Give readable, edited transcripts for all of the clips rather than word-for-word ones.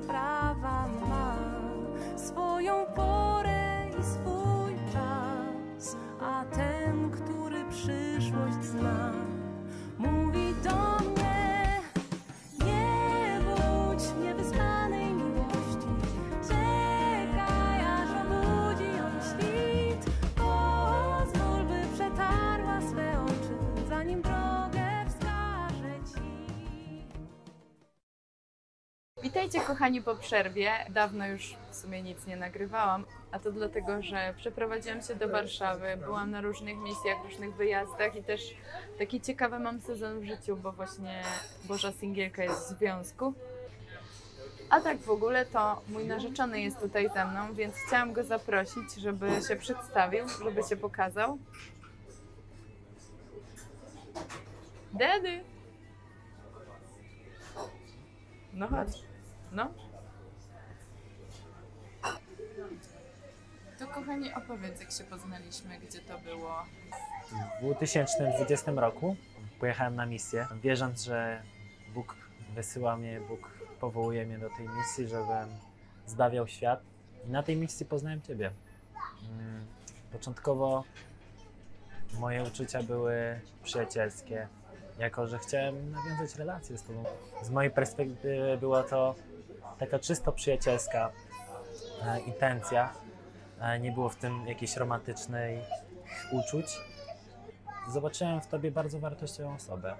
sprawa ma swoją porę i swój czas, a ten, który przyszłość zna, mówi do mnie: nie budź niewyspanej miłości, czekaj, aż obudzi ją świt, pozwól, by przetarła swe oczy, zanim drogę wskaże ci. Witajcie kochani po przerwie. Dawno już w sumie nic nie nagrywałam, a to dlatego, że przeprowadziłam się do Warszawy, byłam na różnych misjach, różnych wyjazdach i też taki ciekawy mam sezon w życiu, bo właśnie Boża singielka jest w związku. A tak w ogóle to mój narzeczony jest tutaj ze mną, więc chciałam go zaprosić, żeby się przedstawił, żeby się pokazał. Daddy! No chodź. No. To kochani, opowiedz, jak się poznaliśmy, gdzie to było. W 2020 roku pojechałem na misję, wierząc, że Bóg wysyła mnie, Bóg powołuje mnie do tej misji, żebym zbawiał świat. I na tej misji poznałem Ciebie. Początkowo moje uczucia były przyjacielskie, jako że chciałem nawiązać relację z Tobą. Z mojej perspektywy była to taka czysto przyjacielska intencja. Nie było w tym jakiejś romantycznej uczuć. Zobaczyłem w Tobie bardzo wartościową osobę.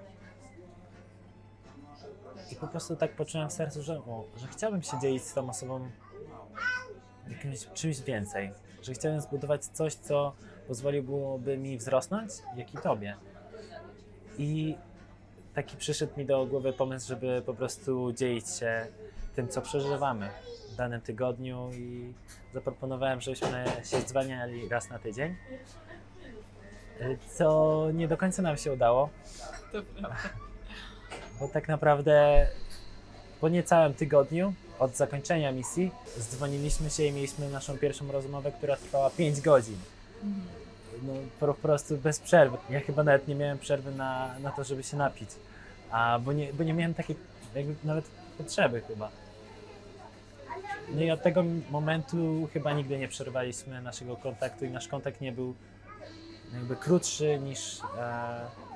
I po prostu tak poczułem w sercu, że chciałbym się dzielić z tą osobą czymś więcej. Że chciałem zbudować coś, co pozwoliłoby mi wzrosnąć, jak i Tobie. I taki przyszedł mi do głowy pomysł, żeby po prostu dzielić się tym, co przeżywamy w danym tygodniu, i zaproponowałem, żebyśmy się dzwaniali raz na tydzień, co nie do końca nam się udało. To prawda. Bo tak naprawdę po niecałym tygodniu od zakończenia misji zdzwoniliśmy się i mieliśmy naszą pierwszą rozmowę, która trwała 5 godzin. No, po prostu bez przerwy. Ja chyba nawet nie miałem przerwy na to, żeby się napić, bo nie miałem takiej jakby nawet potrzeby chyba. No i od tego momentu chyba nigdy nie przerwaliśmy naszego kontaktu i nasz kontakt nie był jakby krótszy niż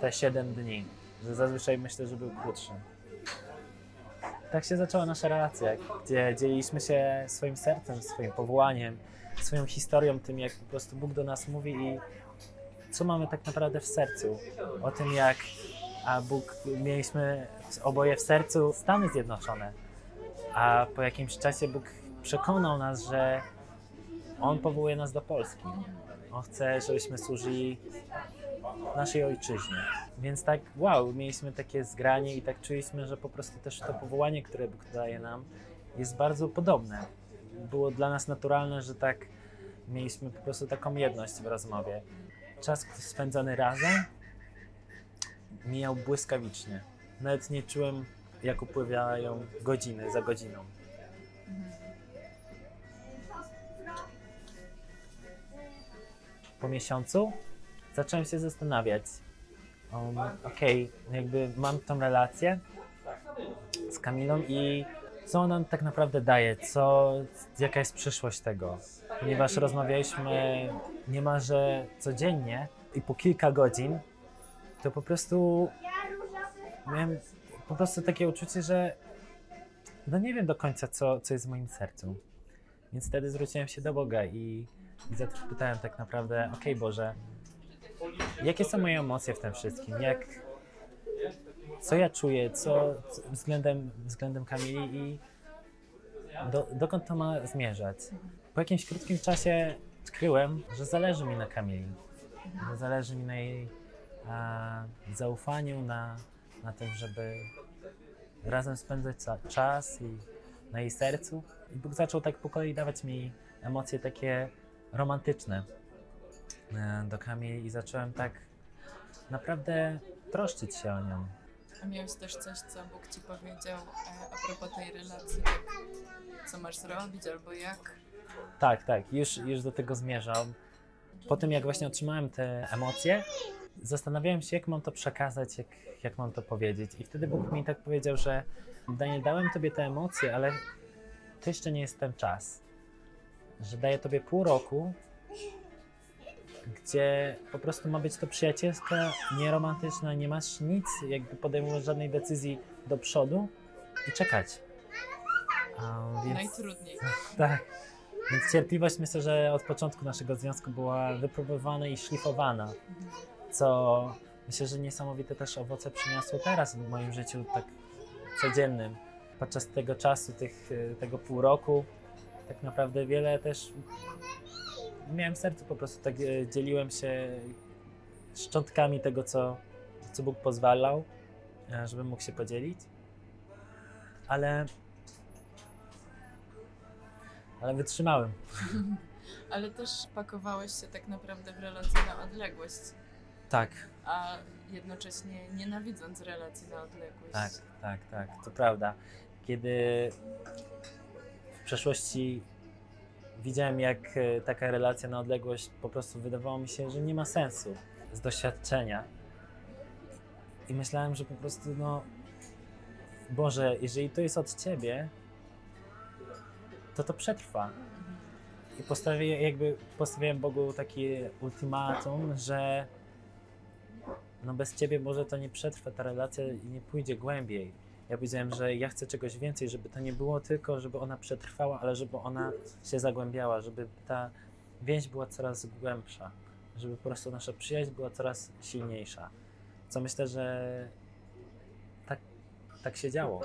te 7 dni. Zazwyczaj myślę, że był krótszy. Tak się zaczęła nasza relacja, gdzie dzieliliśmy się swoim sercem, swoim powołaniem, swoją historią, tym, jak po prostu Bóg do nas mówi i co mamy tak naprawdę w sercu. O tym, jak mieliśmy oboje w sercu Stany Zjednoczone, a po jakimś czasie Bóg przekonał nas, że On powołuje nas do Polski. On chce, żebyśmy służyli naszej ojczyźnie. Więc tak, mieliśmy takie zgranie i tak czuliśmy, że po prostu też to powołanie, które Bóg daje nam, jest bardzo podobne. Było dla nas naturalne, że tak mieliśmy po prostu taką jedność w rozmowie. Czas spędzony razem mijał błyskawicznie. Nawet nie czułem, jak upływają godziny za godziną. Po miesiącu zacząłem się zastanawiać, jakby mam tą relację z Kamilą i co ona tak naprawdę daje, jaka jest przyszłość tego. Ponieważ rozmawialiśmy niemalże codziennie i po kilka godzin, to po prostu miałem takie uczucie, że nie wiem do końca, co jest w moim sercu. Więc wtedy zwróciłem się do Boga i zapytałem tak naprawdę: okej, Boże, jakie są moje emocje w tym wszystkim? Co ja czuję, względem Kamili i dokąd to ma zmierzać? Po jakimś krótkim czasie odkryłem, że zależy mi na Kamili. Że zależy mi na jej zaufaniu, na tym, żeby razem spędzać czas i na jej sercu. I Bóg zaczął tak po kolei dawać mi emocje takie romantyczne do Kamili i zacząłem tak naprawdę troszczyć się o nią. A miałeś też coś, co Bóg Ci powiedział a propos tej relacji, co masz zrobić albo jak? Tak, już do tego zmierzam. Po tym, jak właśnie otrzymałem te emocje, zastanawiałem się, jak mam to przekazać, jak mam to powiedzieć. I wtedy Bóg mi tak powiedział, że Daniel, dałem Tobie te emocje, ale to jeszcze nie jest ten czas, że daję tobie pół roku, gdzie po prostu ma być to przyjacielska, nieromantyczna, nie masz nic, jakby podejmować żadnej decyzji do przodu i czekać. Więc, Najtrudniej. tak. Więc cierpliwość myślę, że od początku naszego związku była wypróbowana i szlifowana, co myślę, że niesamowite też owoce przyniosło teraz w moim życiu tak codziennym. Podczas tego czasu, tego pół roku, tak naprawdę wiele też miałem w sercu, po prostu tak dzieliłem się szczątkami tego, co Bóg pozwalał, żebym mógł się podzielić. Ale wytrzymałem. Ale też pakowałeś się tak naprawdę w relację na odległość, Tak, a jednocześnie nienawidząc relacji na odległość. tak, to prawda. Kiedy w przeszłości widziałem, jak taka relacja na odległość po prostu wydawało mi się, że nie ma sensu z doświadczenia. I myślałem, że po prostu, no Boże, jeżeli to jest od Ciebie, to przetrwa. I postawiłem Bogu takie ultimatum, że no bez Ciebie może to nie przetrwa ta relacja i nie pójdzie głębiej. Ja powiedziałem, że ja chcę czegoś więcej, żeby to nie było tylko, żeby ona przetrwała, ale żeby ona się zagłębiała, żeby ta więź była coraz głębsza, żeby po prostu nasza przyjaźń była coraz silniejsza. Co myślę, że tak się działo.